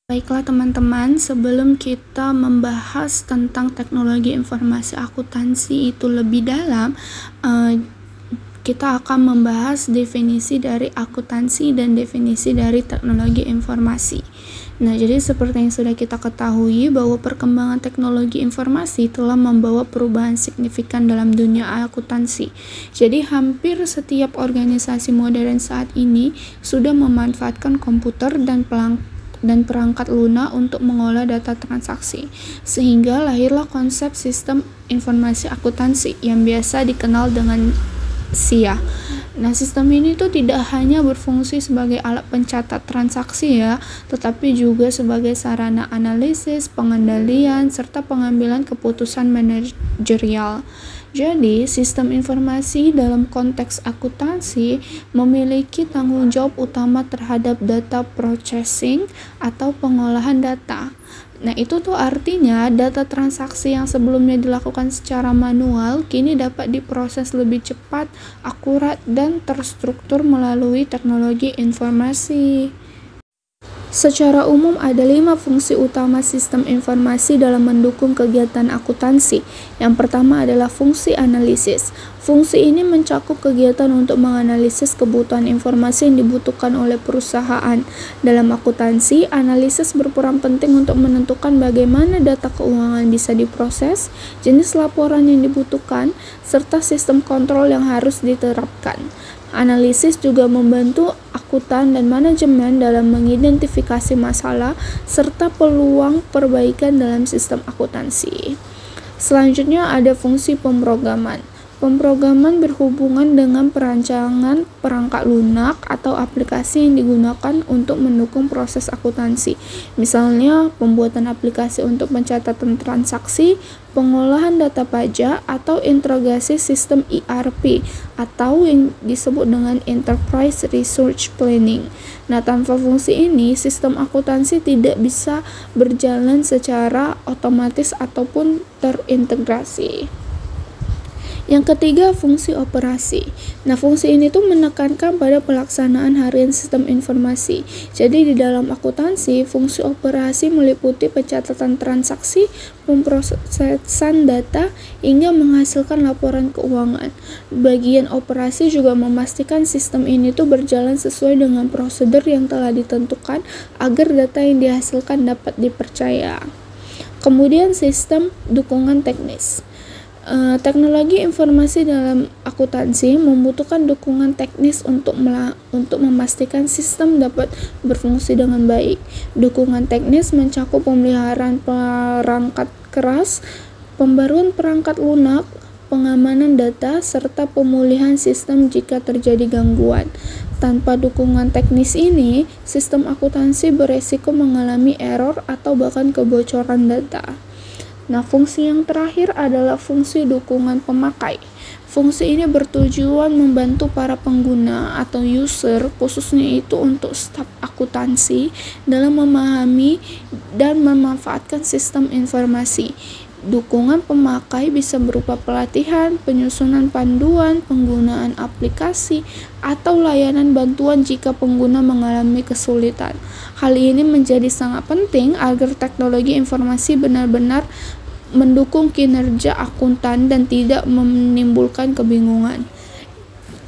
Baiklah teman-teman, sebelum kita membahas tentang teknologi informasi akuntansi itu lebih dalam, kita akan membahas definisi dari akuntansi dan definisi dari teknologi informasi. Nah, jadi seperti yang sudah kita ketahui bahwa perkembangan teknologi informasi telah membawa perubahan signifikan dalam dunia akuntansi. Jadi hampir setiap organisasi modern saat ini sudah memanfaatkan komputer dan perangkat lunak untuk mengolah data transaksi, sehingga lahirlah konsep sistem informasi akuntansi yang biasa dikenal dengan SIA. Nah, sistem ini tuh tidak hanya berfungsi sebagai alat pencatat transaksi ya, tetapi juga sebagai sarana analisis, pengendalian, serta pengambilan keputusan manajerial. Jadi, sistem informasi dalam konteks akuntansi memiliki tanggung jawab utama terhadap data processing atau pengolahan data. Nah, itu tuh artinya data transaksi yang sebelumnya dilakukan secara manual kini dapat diproses lebih cepat, akurat, dan terstruktur melalui teknologi informasi. Secara umum ada 5 fungsi utama sistem informasi dalam mendukung kegiatan akuntansi. Yang pertama adalah fungsi analisis. Fungsi ini mencakup kegiatan untuk menganalisis kebutuhan informasi yang dibutuhkan oleh perusahaan. Dalam akuntansi, analisis berperan penting untuk menentukan bagaimana data keuangan bisa diproses, jenis laporan yang dibutuhkan, serta sistem kontrol yang harus diterapkan. Analisis juga membantu akuntan dan manajemen dalam mengidentifikasi masalah serta peluang perbaikan dalam sistem akuntansi. Selanjutnya ada fungsi pemrograman. Pemrograman berhubungan dengan perancangan perangkat lunak atau aplikasi yang digunakan untuk mendukung proses akuntansi. Misalnya, pembuatan aplikasi untuk pencatatan transaksi, pengolahan data pajak, atau integrasi sistem ERP atau yang disebut dengan Enterprise Resource Planning. Nah, tanpa fungsi ini, sistem akuntansi tidak bisa berjalan secara otomatis ataupun terintegrasi. Yang ketiga, fungsi operasi. Nah, fungsi ini tuh menekankan pada pelaksanaan harian sistem informasi. Jadi di dalam akuntansi, fungsi operasi meliputi pencatatan transaksi, pemrosesan data, hingga menghasilkan laporan keuangan. Bagian operasi juga memastikan sistem ini tuh berjalan sesuai dengan prosedur yang telah ditentukan agar data yang dihasilkan dapat dipercaya. Kemudian sistem dukungan teknis. Teknologi informasi dalam akuntansi membutuhkan dukungan teknis untuk memastikan sistem dapat berfungsi dengan baik. Dukungan teknis mencakup pemeliharaan perangkat keras, pembaruan perangkat lunak, pengamanan data, serta pemulihan sistem jika terjadi gangguan. Tanpa dukungan teknis ini, sistem akuntansi beresiko mengalami error atau bahkan kebocoran data. Nah, fungsi yang terakhir adalah fungsi dukungan pemakai. Fungsi ini bertujuan membantu para pengguna atau user, khususnya itu untuk staf akuntansi, dalam memahami dan memanfaatkan sistem informasi. Dukungan pemakai bisa berupa pelatihan, penyusunan panduan, penggunaan aplikasi, atau layanan bantuan jika pengguna mengalami kesulitan. Hal ini menjadi sangat penting agar teknologi informasi benar-benar mendukung kinerja akuntan dan tidak menimbulkan kebingungan.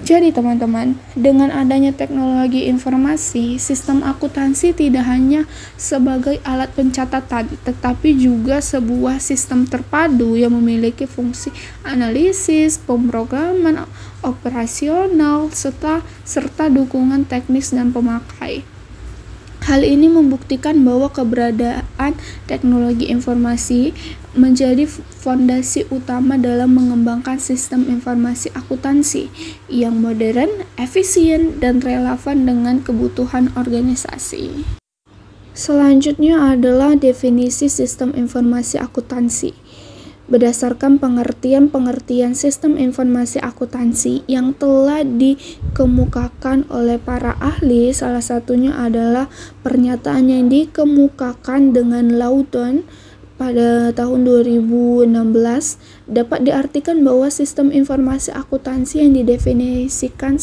Jadi teman-teman, dengan adanya teknologi informasi, sistem akuntansi tidak hanya sebagai alat pencatatan, tetapi juga sebuah sistem terpadu yang memiliki fungsi analisis, pemrograman, operasional, serta dukungan teknis dan pemakai. Hal ini membuktikan bahwa keberadaan teknologi informasi menjadi fondasi utama dalam mengembangkan sistem informasi akuntansi yang modern, efisien, dan relevan dengan kebutuhan organisasi. Selanjutnya adalah definisi sistem informasi akuntansi. Berdasarkan pengertian sistem informasi akuntansi yang telah dikemukakan oleh para ahli, salah satunya adalah pernyataan yang dikemukakan dengan Lawton pada tahun 2016, dapat diartikan bahwa sistem informasi akuntansi yang didefinisikan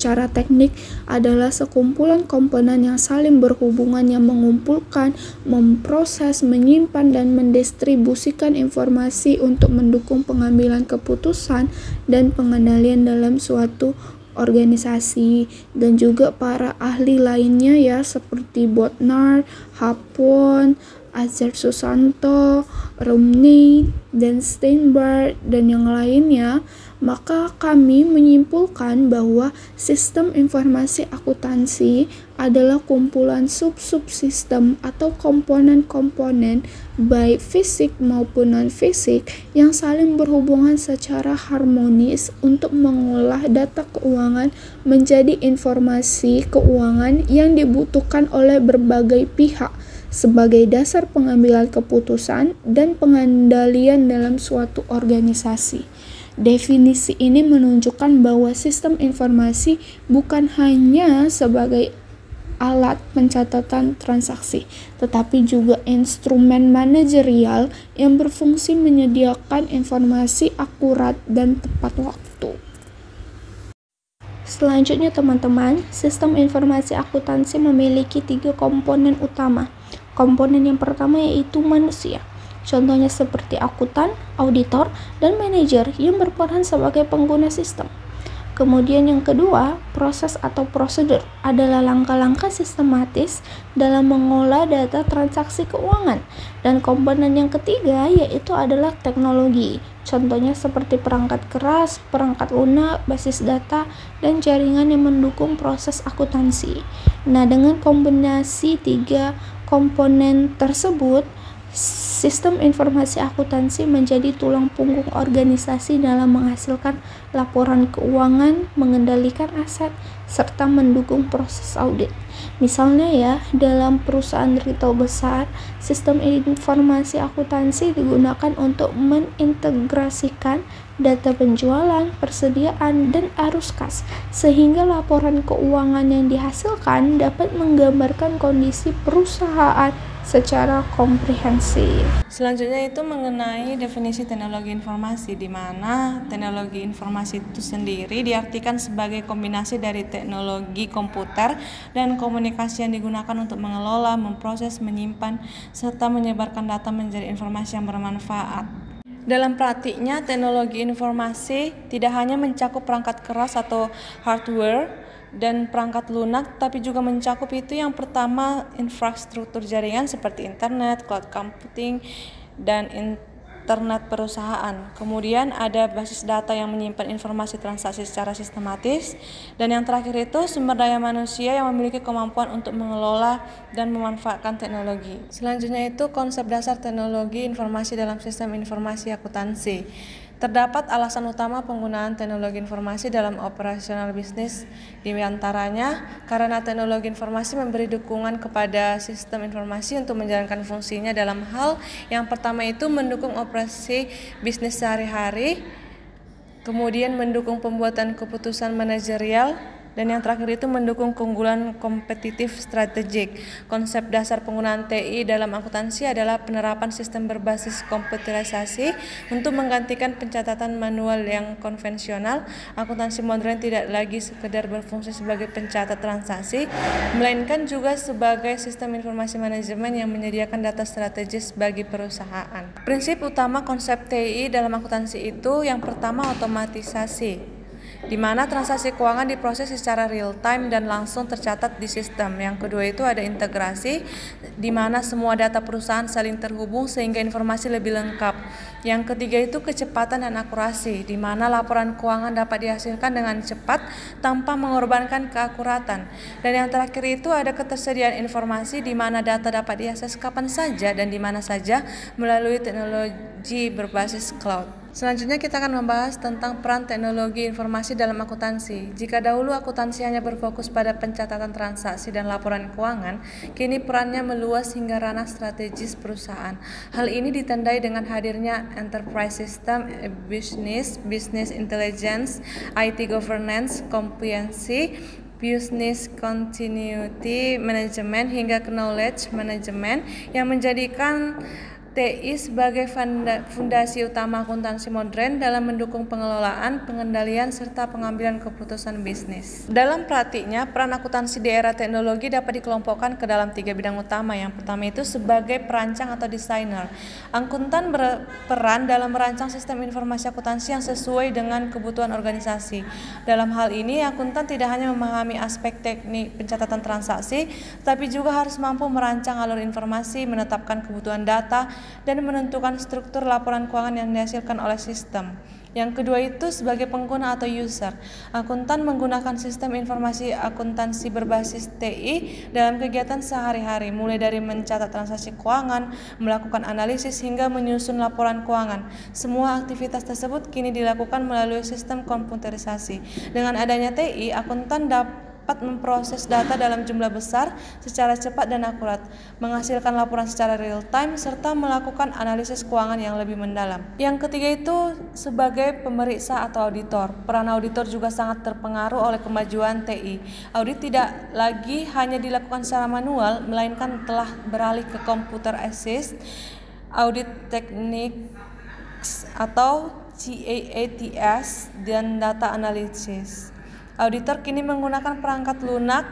secara teknik adalah sekumpulan komponen yang saling berhubungan yang mengumpulkan, memproses, menyimpan, dan mendistribusikan informasi untuk mendukung pengambilan keputusan dan pengendalian dalam suatu organisasi. Dan juga para ahli lainnya ya, seperti Bodnar, Hapon, Azhar Susanto, Romney, dan Steinberg, dan yang lainnya. Maka kami menyimpulkan bahwa sistem informasi akuntansi adalah kumpulan sub-subsistem atau komponen-komponen baik fisik maupun non-fisik yang saling berhubungan secara harmonis untuk mengolah data keuangan menjadi informasi keuangan yang dibutuhkan oleh berbagai pihak sebagai dasar pengambilan keputusan dan pengendalian dalam suatu organisasi. Definisi ini menunjukkan bahwa sistem informasi bukan hanya sebagai alat pencatatan transaksi, tetapi juga instrumen manajerial yang berfungsi menyediakan informasi akurat dan tepat waktu. Selanjutnya teman-teman, sistem informasi akuntansi memiliki 3 komponen utama. Komponen yang pertama yaitu manusia. Contohnya seperti akuntan, auditor, dan manajer yang berperan sebagai pengguna sistem. Kemudian yang kedua, proses atau prosedur adalah langkah-langkah sistematis dalam mengolah data transaksi keuangan. Dan komponen yang ketiga yaitu adalah teknologi. Contohnya seperti perangkat keras, perangkat lunak, basis data, dan jaringan yang mendukung proses akuntansi. Nah, dengan kombinasi 3 komponen tersebut, sistem informasi akuntansi menjadi tulang punggung organisasi dalam menghasilkan laporan keuangan, mengendalikan aset, serta mendukung proses audit. Misalnya ya, dalam perusahaan retail besar, sistem informasi akuntansi digunakan untuk mengintegrasikan data penjualan, persediaan, dan arus kas, sehingga laporan keuangan yang dihasilkan dapat menggambarkan kondisi perusahaan secara komprehensif. Selanjutnya itu mengenai definisi teknologi informasi, di mana teknologi informasi itu sendiri diartikan sebagai kombinasi dari teknologi komputer dan komunikasi yang digunakan untuk mengelola, memproses, menyimpan, serta menyebarkan data menjadi informasi yang bermanfaat. Dalam praktiknya, teknologi informasi tidak hanya mencakup perangkat keras atau hardware dan perangkat lunak, tapi juga mencakup itu yang pertama infrastruktur jaringan seperti internet, cloud computing, dan internet perusahaan. Kemudian ada basis data yang menyimpan informasi transaksi secara sistematis, dan yang terakhir itu sumber daya manusia yang memiliki kemampuan untuk mengelola dan memanfaatkan teknologi. Selanjutnya itu konsep dasar teknologi informasi dalam sistem informasi akuntansi. Terdapat alasan utama penggunaan teknologi informasi dalam operasional bisnis, di antaranya karena teknologi informasi memberi dukungan kepada sistem informasi untuk menjalankan fungsinya dalam hal yang pertama itu mendukung operasi bisnis sehari-hari, kemudian mendukung pembuatan keputusan manajerial, dan yang terakhir itu mendukung keunggulan kompetitif strategik. Konsep dasar penggunaan TI dalam akuntansi adalah penerapan sistem berbasis komputerisasi untuk menggantikan pencatatan manual yang konvensional. Akuntansi modern tidak lagi sekedar berfungsi sebagai pencatat transaksi, melainkan juga sebagai sistem informasi manajemen yang menyediakan data strategis bagi perusahaan. Prinsip utama konsep TI dalam akuntansi itu yang pertama otomatisasi, di mana transaksi keuangan diproses secara real time dan langsung tercatat di sistem. Yang kedua itu ada integrasi, di mana semua data perusahaan saling terhubung sehingga informasi lebih lengkap. Yang ketiga itu kecepatan dan akurasi, di mana laporan keuangan dapat dihasilkan dengan cepat tanpa mengorbankan keakuratan. Dan yang terakhir itu ada ketersediaan informasi, di mana data dapat diakses kapan saja dan di mana saja melalui teknologi berbasis cloud. Selanjutnya kita akan membahas tentang peran teknologi informasi dalam akuntansi. Jika dahulu akuntansi hanya berfokus pada pencatatan transaksi dan laporan keuangan, kini perannya meluas hingga ranah strategis perusahaan. Hal ini ditandai dengan hadirnya enterprise system, business intelligence, IT governance, compliance, business continuity management, hingga knowledge management yang menjadikan TI sebagai fondasi utama akuntansi modern dalam mendukung pengelolaan, pengendalian, serta pengambilan keputusan bisnis. Dalam praktiknya, peran akuntansi di era teknologi dapat dikelompokkan ke dalam 3 bidang utama. Yang pertama itu sebagai perancang atau desainer. Akuntan berperan dalam merancang sistem informasi akuntansi yang sesuai dengan kebutuhan organisasi. Dalam hal ini, akuntan tidak hanya memahami aspek teknik pencatatan transaksi, tapi juga harus mampu merancang alur informasi, menetapkan kebutuhan data, dan menentukan struktur laporan keuangan yang dihasilkan oleh sistem. Yang kedua itu sebagai pengguna atau user. Akuntan menggunakan sistem informasi akuntansi berbasis TI dalam kegiatan sehari-hari, mulai dari mencatat transaksi keuangan, melakukan analisis, hingga menyusun laporan keuangan. Semua aktivitas tersebut kini dilakukan melalui sistem komputerisasi. Dengan adanya TI, akuntan dapat memproses data dalam jumlah besar secara cepat dan akurat, menghasilkan laporan secara real time, serta melakukan analisis keuangan yang lebih mendalam. Yang ketiga itu sebagai pemeriksa atau auditor. Peran auditor juga sangat terpengaruh oleh kemajuan TI. Audit tidak lagi hanya dilakukan secara manual, melainkan telah beralih ke computer assist audit teknik atau CAATS dan data analysis. Auditor kini menggunakan perangkat lunak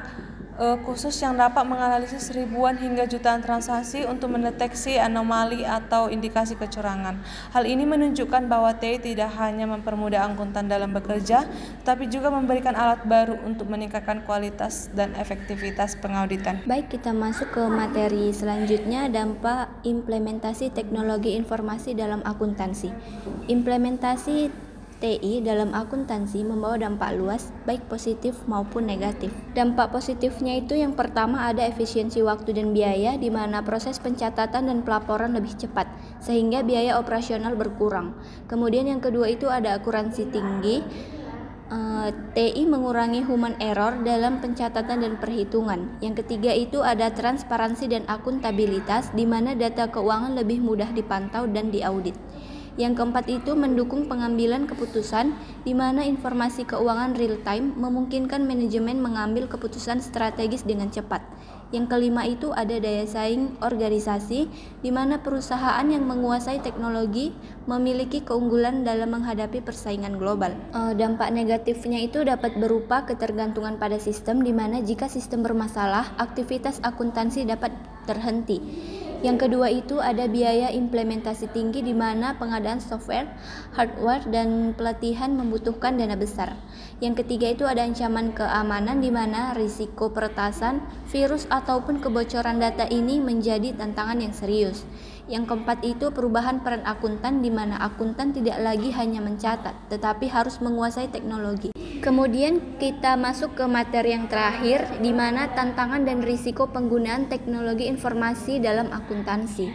khusus yang dapat menganalisis ribuan hingga jutaan transaksi untuk mendeteksi anomali atau indikasi kecurangan. Hal ini menunjukkan bahwa TI tidak hanya mempermudah akuntan dalam bekerja, tapi juga memberikan alat baru untuk meningkatkan kualitas dan efektivitas pengauditan. Baik, kita masuk ke materi selanjutnya, dampak implementasi teknologi informasi dalam akuntansi. Implementasi TI dalam akuntansi membawa dampak luas, baik positif maupun negatif. Dampak positifnya itu yang pertama ada efisiensi waktu dan biaya, di mana proses pencatatan dan pelaporan lebih cepat, sehingga biaya operasional berkurang. Kemudian yang kedua itu ada akuransi tinggi. TI mengurangi human error dalam pencatatan dan perhitungan. Yang ketiga itu ada transparansi dan akuntabilitas, di mana data keuangan lebih mudah dipantau dan diaudit. Yang keempat itu mendukung pengambilan keputusan, di mana informasi keuangan real time memungkinkan manajemen mengambil keputusan strategis dengan cepat. Yang kelima itu ada daya saing organisasi, di mana perusahaan yang menguasai teknologi memiliki keunggulan dalam menghadapi persaingan global. Dampak negatifnya itu dapat berupa ketergantungan pada sistem, di mana jika sistem bermasalah, aktivitas akuntansi dapat terhenti. Yang kedua itu ada biaya implementasi tinggi, di mana pengadaan software, hardware, dan pelatihan membutuhkan dana besar. Yang ketiga itu ada ancaman keamanan, di mana risiko peretasan, virus, ataupun kebocoran data ini menjadi tantangan yang serius. Yang keempat itu perubahan peran akuntan, di mana akuntan tidak lagi hanya mencatat, tetapi harus menguasai teknologi. Kemudian kita masuk ke materi yang terakhir, di mana tantangan dan risiko penggunaan teknologi informasi dalam akuntansi.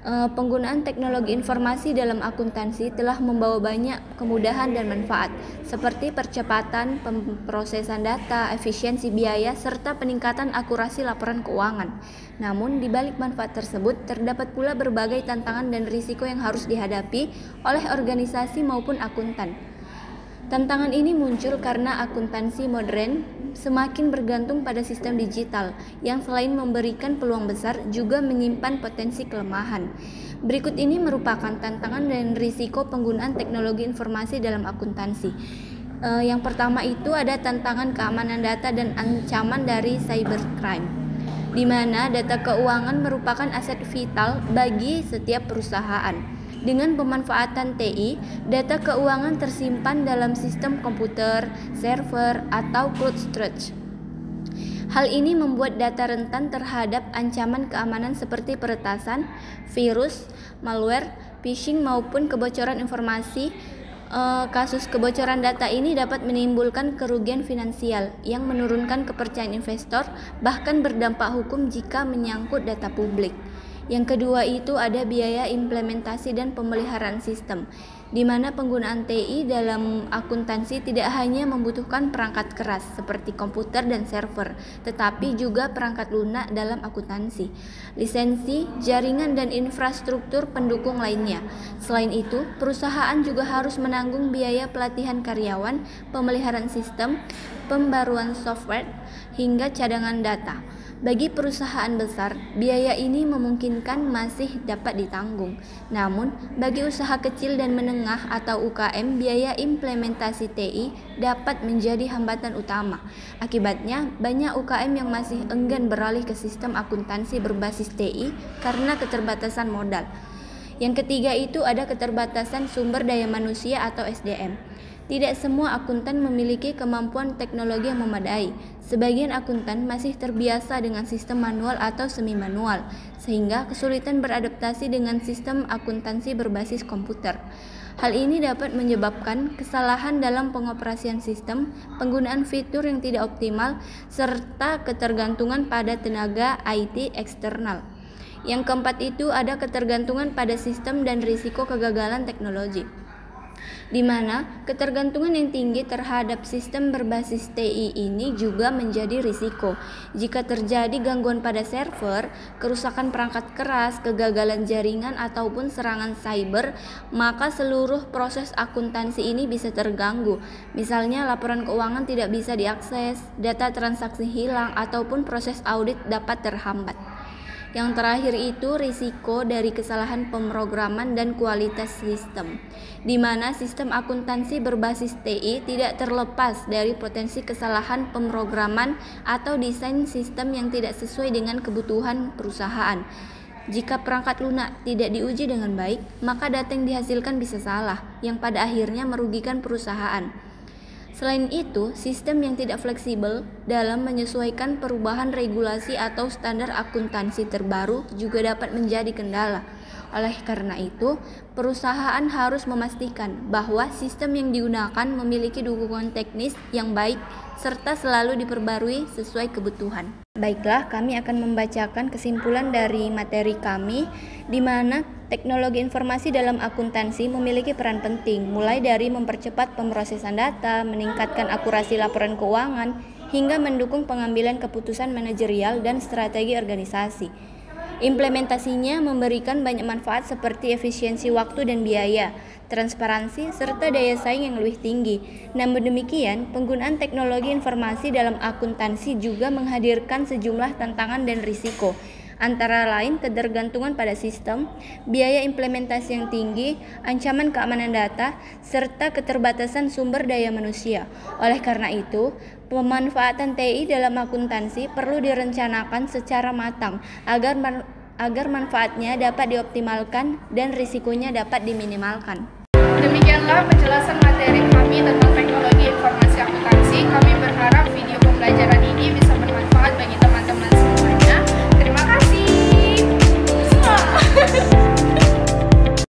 Penggunaan teknologi informasi dalam akuntansi telah membawa banyak kemudahan dan manfaat, seperti percepatan pemrosesan data, efisiensi biaya, serta peningkatan akurasi laporan keuangan. Namun, di balik manfaat tersebut, terdapat pula berbagai tantangan dan risiko yang harus dihadapi oleh organisasi maupun akuntan. Tantangan ini muncul karena akuntansi modern semakin bergantung pada sistem digital yang selain memberikan peluang besar juga menyimpan potensi kelemahan. Berikut ini merupakan tantangan dan risiko penggunaan teknologi informasi dalam akuntansi. Yang pertama itu ada tantangan keamanan data dan ancaman dari cybercrime, di mana data keuangan merupakan aset vital bagi setiap perusahaan. Dengan pemanfaatan TI, data keuangan tersimpan dalam sistem komputer, server, atau cloud storage. Hal ini membuat data rentan terhadap ancaman keamanan seperti peretasan, virus, malware, phishing, maupun kebocoran informasi. Kasus kebocoran data ini dapat menimbulkan kerugian finansial yang menurunkan kepercayaan investor, bahkan berdampak hukum jika menyangkut data publik. Yang kedua itu ada biaya implementasi dan pemeliharaan sistem, di mana penggunaan TI dalam akuntansi tidak hanya membutuhkan perangkat keras seperti komputer dan server, tetapi juga perangkat lunak dalam akuntansi, lisensi, jaringan, dan infrastruktur pendukung lainnya. Selain itu, perusahaan juga harus menanggung biaya pelatihan karyawan, pemeliharaan sistem, pembaruan software, hingga cadangan data. Bagi perusahaan besar, biaya ini memungkinkan masih dapat ditanggung. Namun, bagi usaha kecil dan menengah atau UKM, biaya implementasi TI dapat menjadi hambatan utama. Akibatnya, banyak UKM yang masih enggan beralih ke sistem akuntansi berbasis TI karena keterbatasan modal. Yang ketiga itu ada keterbatasan sumber daya manusia atau SDM. Tidak semua akuntan memiliki kemampuan teknologi yang memadai. Sebagian akuntan masih terbiasa dengan sistem manual atau semi-manual, sehingga kesulitan beradaptasi dengan sistem akuntansi berbasis komputer. Hal ini dapat menyebabkan kesalahan dalam pengoperasian sistem, penggunaan fitur yang tidak optimal, serta ketergantungan pada tenaga IT eksternal. Yang keempat itu ada ketergantungan pada sistem dan risiko kegagalan teknologi, di mana ketergantungan yang tinggi terhadap sistem berbasis TI ini juga menjadi risiko. Jika terjadi gangguan pada server, kerusakan perangkat keras, kegagalan jaringan ataupun serangan cyber, maka seluruh proses akuntansi ini bisa terganggu. Misalnya laporan keuangan tidak bisa diakses, data transaksi hilang, ataupun proses audit dapat terhambat. Yang terakhir itu risiko dari kesalahan pemrograman dan kualitas sistem, di mana sistem akuntansi berbasis TI tidak terlepas dari potensi kesalahan pemrograman atau desain sistem yang tidak sesuai dengan kebutuhan perusahaan. Jika perangkat lunak tidak diuji dengan baik, maka data yang dihasilkan bisa salah, yang pada akhirnya merugikan perusahaan. Selain itu, sistem yang tidak fleksibel dalam menyesuaikan perubahan regulasi atau standar akuntansi terbaru juga dapat menjadi kendala. Oleh karena itu, perusahaan harus memastikan bahwa sistem yang digunakan memiliki dukungan teknis yang baik serta selalu diperbarui sesuai kebutuhan. Baiklah, kami akan membacakan kesimpulan dari materi kami, di mana teknologi informasi dalam akuntansi memiliki peran penting, mulai dari mempercepat pemrosesan data, meningkatkan akurasi laporan keuangan, hingga mendukung pengambilan keputusan manajerial dan strategi organisasi. Implementasinya memberikan banyak manfaat seperti efisiensi waktu dan biaya, transparansi, serta daya saing yang lebih tinggi. Namun demikian, penggunaan teknologi informasi dalam akuntansi juga menghadirkan sejumlah tantangan dan risiko, antara lain ketergantungan pada sistem, biaya implementasi yang tinggi, ancaman keamanan data, serta keterbatasan sumber daya manusia. Oleh karena itu, pemanfaatan TI dalam akuntansi perlu direncanakan secara matang agar manfaatnya dapat dioptimalkan dan risikonya dapat diminimalkan. Demikianlah penjelasan materi kami tentang teknologi informasi akuntansi. Kami berharap video pembelajaran ini